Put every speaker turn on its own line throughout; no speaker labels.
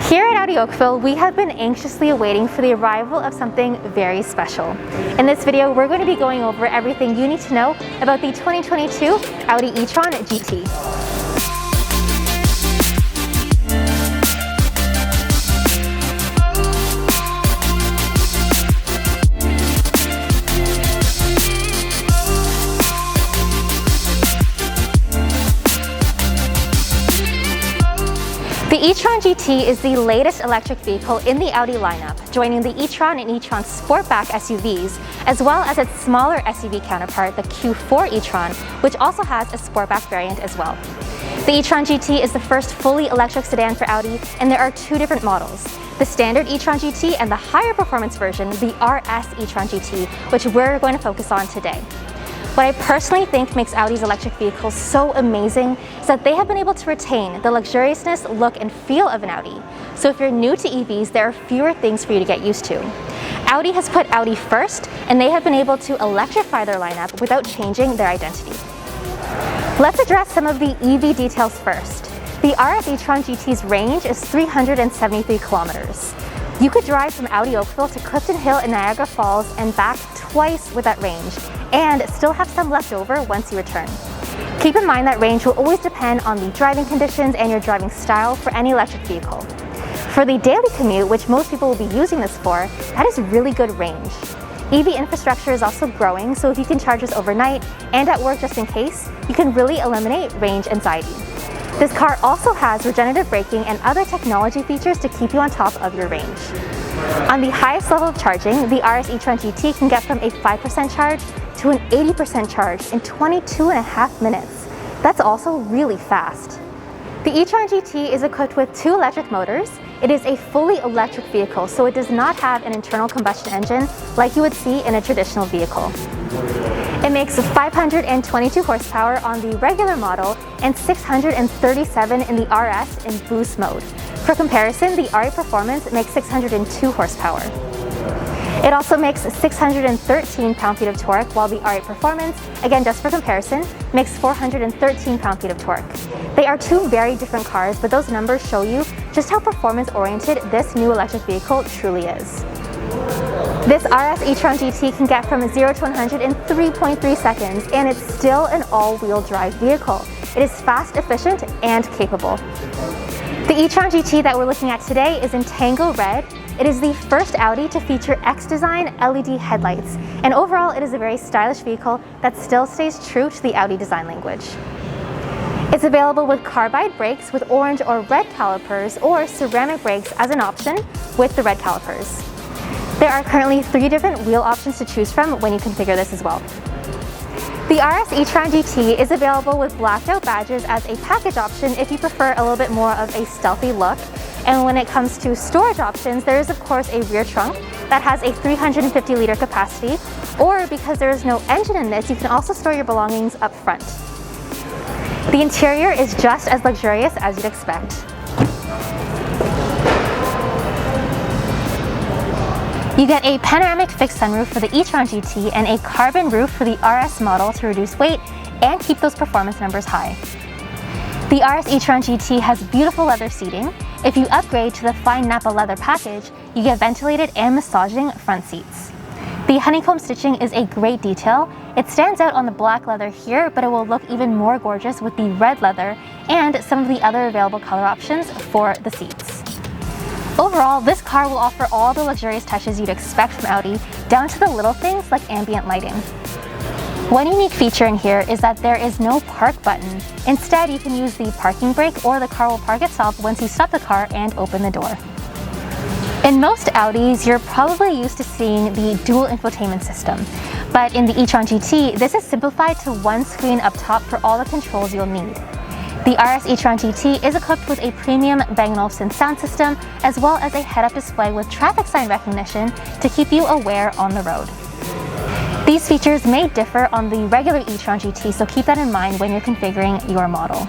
Here at Audi Oakville, we have been anxiously awaiting for the arrival of something very special. In this video, we're going to be going over everything you need to know about the 2022 Audi e-tron GT. The e-tron GT is the latest electric vehicle in the Audi lineup, joining the e-tron and e-tron Sportback SUVs, as well as its smaller SUV counterpart, the Q4 e-tron, which also has a Sportback variant as well. The e-tron GT is the first fully electric sedan for Audi, and there are two different models: the standard e-tron GT and the higher performance version, the RS e-tron GT, which we're going to focus on today. What I personally think makes Audi's electric vehicles so amazing is that they have been able to retain the luxuriousness, look, and feel of an Audi. So if you're new to EVs, there are fewer things for you to get used to. Audi has put Audi first, and they have been able to electrify their lineup without changing their identity. Let's address some of the EV details first. The RS e-tron GT's range is 373 kilometers. You could drive from Audi Oakville to Clifton Hill in Niagara Falls and back twice with that range, and still have some left over once you return. Keep in mind that range will always depend on the driving conditions and your driving style for any electric vehicle. For the daily commute, which most people will be using this for, that is really good range. EV infrastructure is also growing, so if you can charge this overnight and at work just in case, you can really eliminate range anxiety. This car also has regenerative braking and other technology features to keep you on top of your range. On the highest level of charging, the RS e-tron GT can get from a 5% charge to an 80% charge in 22.5 minutes. That's also really fast. The e-tron GT is equipped with two electric motors. It is a fully electric vehicle, so it does not have an internal combustion engine like you would see in a traditional vehicle. It makes 522 horsepower on the regular model and 637 in the RS in boost mode. For comparison, the RE Performance makes 602 horsepower. It also makes 613 pound-feet of torque, while the RE Performance, again just for comparison, makes 413 pound-feet of torque. They are two very different cars, but those numbers show you just how performance-oriented this new electric vehicle truly is. This RS e-tron GT can get from 0 to 100 in 3.3 seconds, and it's still an all-wheel drive vehicle. It is fast, efficient, and capable. The e-tron GT that we're looking at today is in Tango Red. It is the first Audi to feature X-Design LED headlights, and overall it is a very stylish vehicle that still stays true to the Audi design language. It's available with carbide brakes with orange or red calipers, or ceramic brakes as an option with the red calipers. There are currently 3 different wheel options to choose from when you configure this as well. The RS e-tron GT is available with blacked out badges as a package option if you prefer a little bit more of a stealthy look. And when it comes to storage options, there is of course a rear trunk that has a 350-liter capacity, or because there is no engine in this, you can also store your belongings up front. The interior is just as luxurious as you'd expect. You get a panoramic fixed sunroof for the e-tron GT and a carbon roof for the RS model to reduce weight and keep those performance numbers high. The RS e-tron GT has beautiful leather seating. If you upgrade to the fine Napa leather package, you get ventilated and massaging front seats. The honeycomb stitching is a great detail. It stands out on the black leather here, but it will look even more gorgeous with the red leather and some of the other available color options for the seats. Overall, this car will offer all the luxurious touches you'd expect from Audi, down to the little things like ambient lighting. One unique feature in here is that there is no park button. Instead, you can use the parking brake, or the car will park itself once you stop the car and open the door. In most Audis, you're probably used to seeing the dual infotainment system, but in the e-tron GT, this is simplified to one screen up top for all the controls you'll need. The RS e-tron GT is equipped with a premium Bang & Olufsen sound system, as well as a head-up display with traffic sign recognition to keep you aware on the road. These features may differ on the regular e-tron GT, so keep that in mind when you're configuring your model.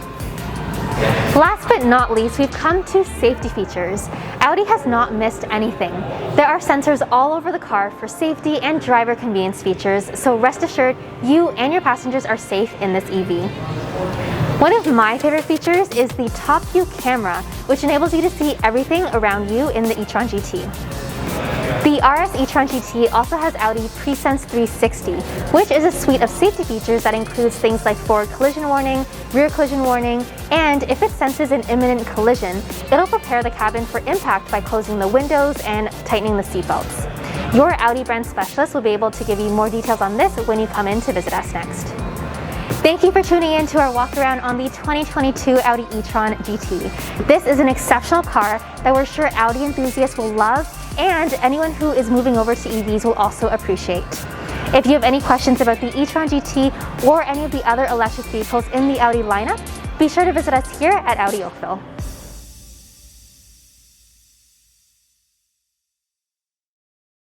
Last but not least, we've come to safety features. Audi has not missed anything. There are sensors all over the car for safety and driver convenience features, so rest assured you and your passengers are safe in this EV. One of my favorite features is the top view camera, which enables you to see everything around you in the e-tron GT. The RS e-tron GT also has Audi Presense 360, which is a suite of safety features that includes things like forward collision warning, rear collision warning, and if it senses an imminent collision, it'll prepare the cabin for impact by closing the windows and tightening the seatbelts. Your Audi brand specialist will be able to give you more details on this when you come in to visit us next. Thank you for tuning in to our walk around on the 2022 Audi e-tron GT. This is an exceptional car that we're sure Audi enthusiasts will love, and anyone who is moving over to EVs will also appreciate. If you have any questions about the e-tron GT or any of the other electric vehicles in the Audi lineup, be sure to visit us here at Audi Oakville.